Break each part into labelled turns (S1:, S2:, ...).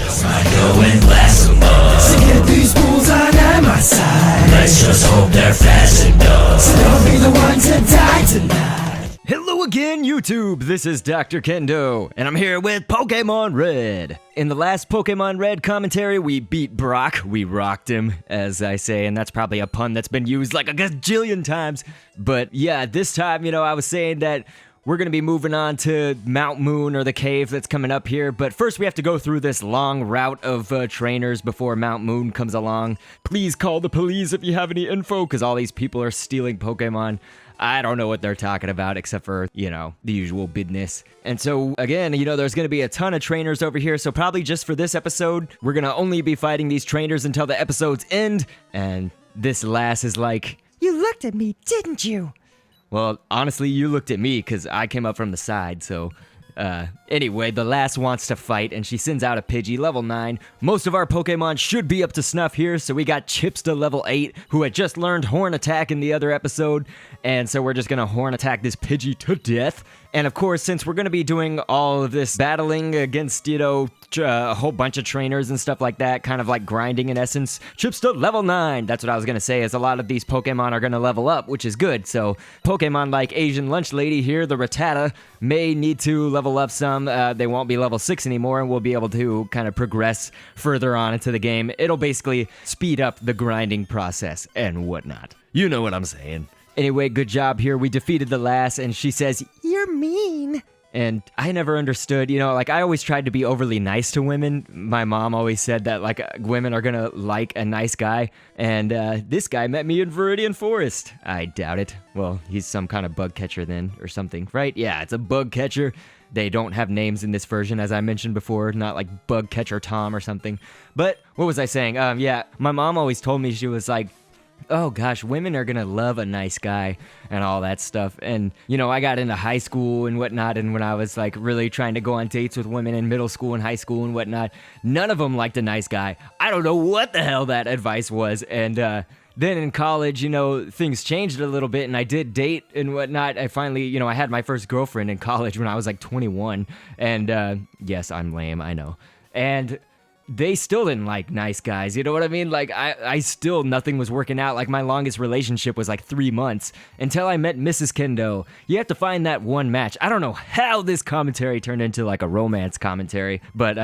S1: Psycho and blasphemous. To get these fools on my side, let's just hope they're fast enough. So don't be the one to die tonight.
S2: Hello again, YouTube! This is Dr. Kendo, and I'm here with Pokémon Red. In the last Pokémon Red commentary, we beat Brock. We rocked him, as I say, and that's probably a pun that's been used like a gajillion times. But yeah, this time, I was saying that we're gonna be moving on to Mount Moon, or the cave that's coming up here, but first we have to go through this long route of trainers before Mount Moon comes along. Please call the police if you have any info, because all these people are stealing Pokemon. I don't know what they're talking about, except for, the usual business. And so, again, there's going to be a ton of trainers over here, so probably just for this episode, we're going to only be fighting these trainers until the episodes end. And this lass is like,
S3: "You looked at me, didn't you?"
S2: well, honestly, you looked at me, because I came up from the side, so... Anyway, the lass wants to fight, and she sends out a Pidgey, level 9. Most of our Pokemon should be up to snuff here, so we got Chipsta, level 8, who had just learned Horn Attack in the other episode, and so we're just gonna Horn Attack this Pidgey to death. And of course, since we're gonna be doing all of this battling against, a whole bunch of trainers and stuff like that, kind of like grinding in essence, Chipsta, level 9! That's what I was gonna say, is a lot of these Pokemon are gonna level up, which is good, so Pokemon like Asian Lunch Lady here, the Rattata, may need to level up some. They won't be level 6 anymore, and we'll be able to kind of progress further on into the game. It'll basically speed up the grinding process and whatnot. You know what I'm saying. Anyway, good job here. We defeated the lass, and she says,
S3: "You're mean."
S2: and I never understood, I always tried to be overly nice to women. My mom always said that, women are gonna like a nice guy, and this guy met me in Viridian Forest. I doubt it. Well, he's some kind of bug catcher then, or something, right? Yeah, it's a bug catcher. They don't have names in this version, as I mentioned before, not like Bug Catcher Tom or something. But, what was I saying? Yeah, my mom always told me, she was like, oh gosh, women are gonna love a nice guy and all that stuff. And, I got into high school and whatnot, and when I was really trying to go on dates with women in middle school and high school and whatnot, none of them liked a nice guy. I don't know what the hell that advice was. And then in college, things changed a little bit, and I did date and whatnot. I finally, I had my first girlfriend in college when I was 21, and yes, I'm lame, I know. And they still didn't like nice guys, you know what I mean? I still, nothing was working out. My longest relationship was 3 months, until I met Mrs. Kendo. You have to find that one match. I don't know how this commentary turned into a romance commentary, but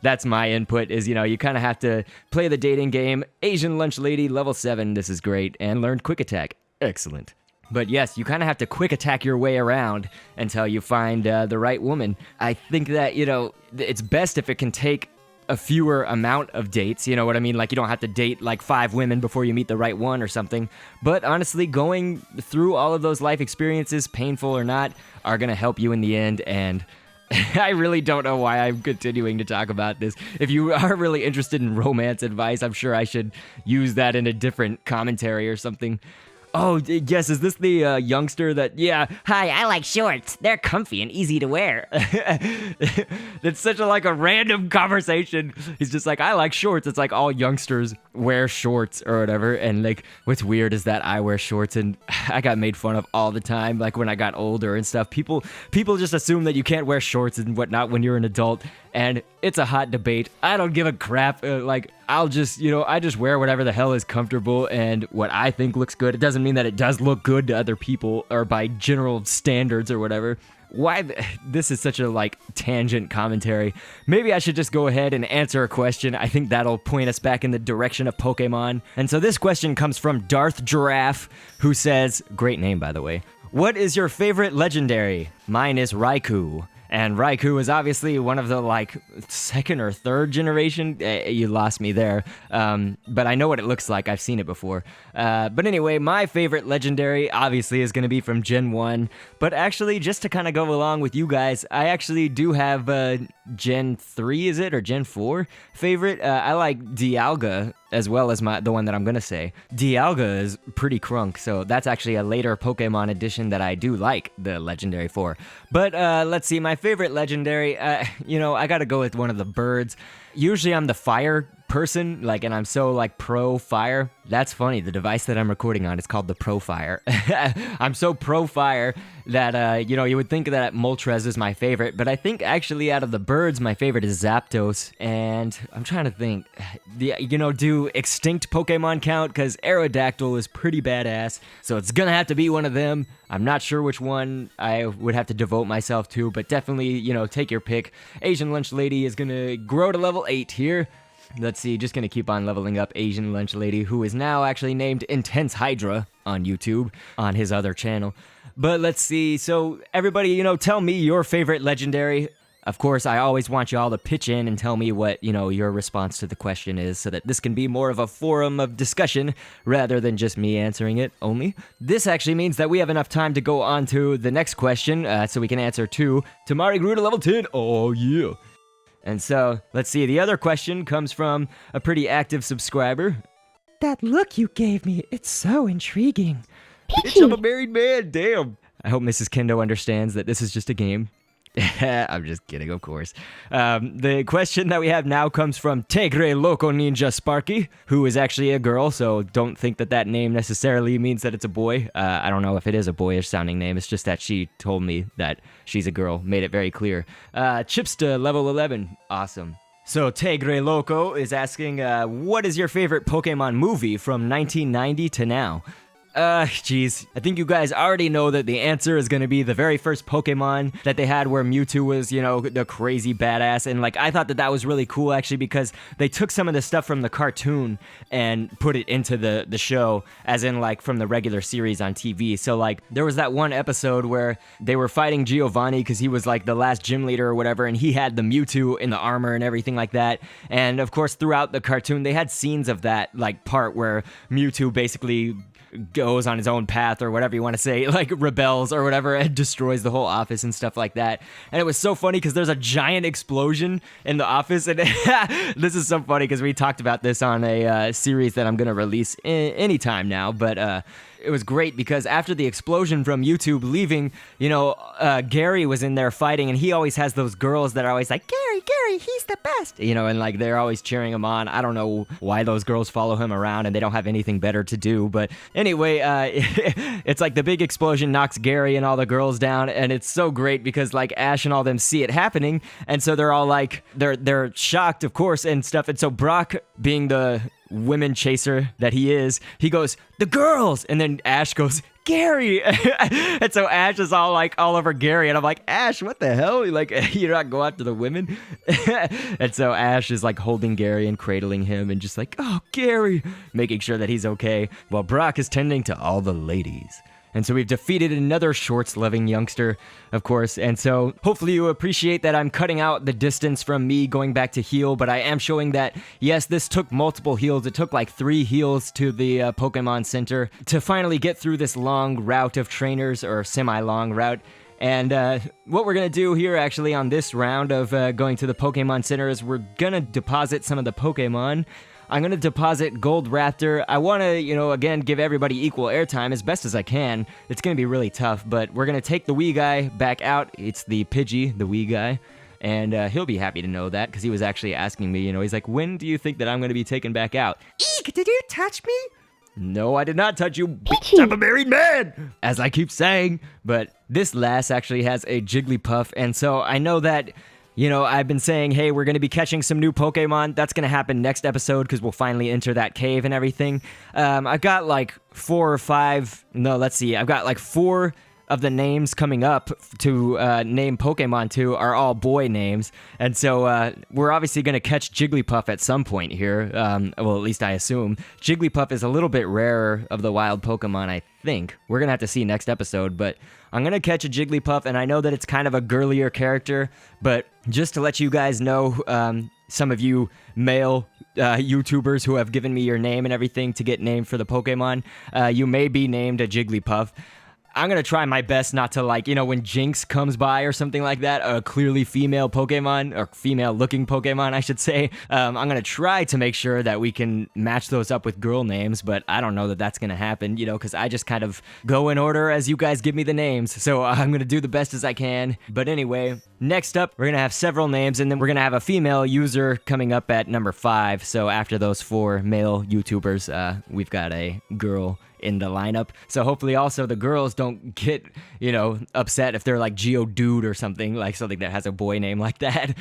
S2: that's my input, is, you kind of have to play the dating game. Asian Lunch Lady, level 7, this is great, and learned Quick Attack. Excellent. But yes, you kind of have to quick attack your way around until you find the right woman. I think that, it's best if it can take a fewer amount of dates, you know what I mean? You don't have to date 5 women before you meet the right one or something. But honestly, going through all of those life experiences, painful or not, are gonna help you in the end. And I really don't know why I'm continuing to talk about this. If you are really interested in romance advice, I'm sure I should use that in a different commentary or something. Oh, yes, is this the youngster that, yeah.
S3: Hi, I like shorts. They're comfy and easy to wear.
S2: It's such a random conversation. He's just I like shorts. It's all youngsters wear shorts or whatever. And what's weird is that I wear shorts, and I got made fun of all the time. When I got older and stuff, people just assume that you can't wear shorts and whatnot when you're an adult. And it's a hot debate. I don't give a crap. I'll just, I just wear whatever the hell is comfortable and what I think looks good. It doesn't mean that it does look good to other people or by general standards or whatever. Why? This is such a, tangent commentary. Maybe I should just go ahead and answer a question. I think that'll point us back in the direction of Pokemon. And so this question comes from Darth Giraffe, who says, great name, by the way, what is your favorite legendary? Mine is Raikou. And Raikou is obviously one of the, second or third generation. You lost me there. But I know what it looks like. I've seen it before. But anyway, my favorite legendary, obviously, is going to be from Gen 1. But actually, just to kind of go along with you guys, I actually do have Gen 3, is it? Or Gen 4 favorite? I like Dialga, as well as the one that I'm going to say. Dialga is pretty crunk, so that's actually a later Pokemon edition that I do like the legendary for. But let's see, my favorite legendary, I gotta go with one of the birds. Usually I'm the fire person, like, and I'm so like pro fire. That's funny. The device that I'm recording on is called the Pro Fire. I'm so pro fire that, you would think that Moltres is my favorite, but I think actually out of the birds, my favorite is Zapdos. And I'm trying to think, do extinct Pokemon count? Because Aerodactyl is pretty badass, so it's gonna have to be one of them. I'm not sure which one I would have to devote myself to, but definitely, take your pick. Asian Lunch Lady is gonna grow to level 8 here. Let's see, just gonna keep on leveling up Asian Lunch Lady, who is now actually named Intense Hydra on YouTube, on his other channel. But let's see, so everybody, tell me your favorite legendary. Of course, I always want you all to pitch in and tell me what, your response to the question is, so that this can be more of a forum of discussion rather than just me answering it only. This actually means that we have enough time to go on to the next question, so we can answer two. Tamari grew to level 10. Oh, yeah. And so, let's see, the other question comes from a pretty active subscriber.
S3: That look you gave me, it's so intriguing.
S2: Bitch, I'm a married man, damn. I hope Mrs. Kendo understands that this is just a game. I'm just kidding, of course. The question that we have now comes from Tegre Loco Ninja Sparky, who is actually a girl, so don't think that name necessarily means that it's a boy. I don't know if it is a boyish sounding name, it's just that she told me that she's a girl, made it very clear. Chipsta, level 11, awesome. So Tegre Loco is asking, what is your favorite Pokemon movie from 1990 to now? Geez. I think you guys already know that the answer is gonna be the very first Pokemon that they had where Mewtwo was, the crazy badass. And, I thought that was really cool, actually, because they took some of the stuff from the cartoon and put it into the show, as in, from the regular series on TV. So, there was that one episode where they were fighting Giovanni because he was, the last gym leader or whatever, and he had the Mewtwo in the armor and everything like that. And, of course, throughout the cartoon, they had scenes of that, part where Mewtwo basically goes on his own path or whatever you want to say, rebels or whatever, and destroys the whole office and stuff like that. And it was so funny because there's a giant explosion in the office, and this is so funny because we talked about this on a series that I'm going to release anytime now, but it was great because after the explosion from YouTube leaving, Gary was in there fighting, and he always has those girls that are always like, Gary, he's the best, and they're always cheering him on. I don't know why those girls follow him around, and they don't have anything better to do, but anyway, it's the big explosion knocks Gary and all the girls down, and it's so great because Ash and all them see it happening, and so they're all they're shocked, of course, and stuff, and so Brock, being the women chaser that he is, he goes, the girls, and then Ash goes, Gary, and so Ash is all over Gary, and I'm like, Ash, what the hell, you're not go after the women? And so Ash is holding Gary and cradling him and just oh, Gary, making sure that he's okay, while Brock is tending to all the ladies. And so we've defeated another shorts-loving youngster, of course, and so hopefully you appreciate that I'm cutting out the distance from me going back to heal, but I am showing that, yes, this took multiple heals. It took 3 heals to the Pokemon Center to finally get through this long route of trainers, or semi-long route. And what we're going to do here, actually, on this round of going to the Pokemon Center is we're going to deposit some of the Pokemon. I'm going to deposit Gold Raptor. I want to, again, give everybody equal airtime as best as I can. It's going to be really tough, but we're going to take the wee guy back out. It's the Pidgey, the wee guy, and he'll be happy to know that because he was actually asking me, he's like, when do you think that I'm going to be taken back out?
S3: Eek, did you touch me?
S2: No, I did not touch you, bitch. I'm a married man, as I keep saying. But this lass actually has a Jigglypuff, and so I know that, I've been saying, hey, we're going to be catching some new Pokemon. That's going to happen next episode because we'll finally enter that cave and everything. I've got 4 or 5, no, let's see. I've got 4 of the names coming up to name Pokemon to are all boy names. And so we're obviously going to catch Jigglypuff at some point here. Well, at least I assume. Jigglypuff is a little bit rarer of the wild Pokemon, I think. We're going to have to see next episode, but I'm going to catch a Jigglypuff, and I know that it's kind of a girlier character, but just to let you guys know, some of you male YouTubers who have given me your name and everything to get named for the Pokemon, you may be named a Jigglypuff. I'm gonna try my best not to, like, you know, when Jinx comes by or something like that, a clearly female Pokemon, or female-looking Pokemon, I should say. I'm gonna try to make sure that we can match those up with girl names, but I don't know that that's gonna happen, you know, because I just kind of go in order as you guys give me the names. So I'm gonna do the best as I can. But anyway, next up, we're gonna have several names, and then we're gonna have a female user coming up at number 5. So after those 4 male YouTubers, we've got a girl in the lineup. So hopefully also the girls don't get, you know, upset if they're like Geodude or something that has a boy name like that.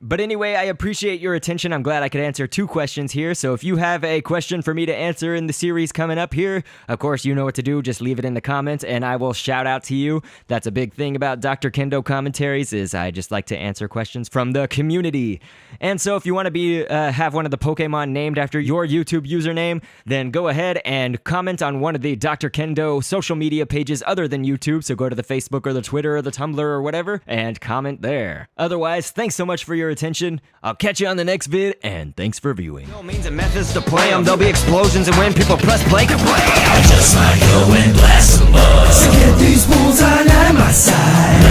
S2: But anyway, I appreciate your attention. I'm glad I could answer 2 questions here. So if you have a question for me to answer in the series coming up here, of course, you know what to do. Just leave it in the comments and I will shout out to you. That's a big thing about Dr. Kendo commentaries, is I just like to answer questions from the community. And so if you want to have one of the Pokemon named after your YouTube username, then go ahead and comment on one of the Dr. Kendo social media pages other than YouTube. So go to the Facebook or the Twitter or the Tumblr or whatever and comment there. Otherwise, thanks so much for your attention. I'll catch you on the next vid, and thanks for viewing. No means and methods to play them. There'll be explosions, and when people press play, can play.
S1: I just might go and blast some bugs to get these bulls on my side.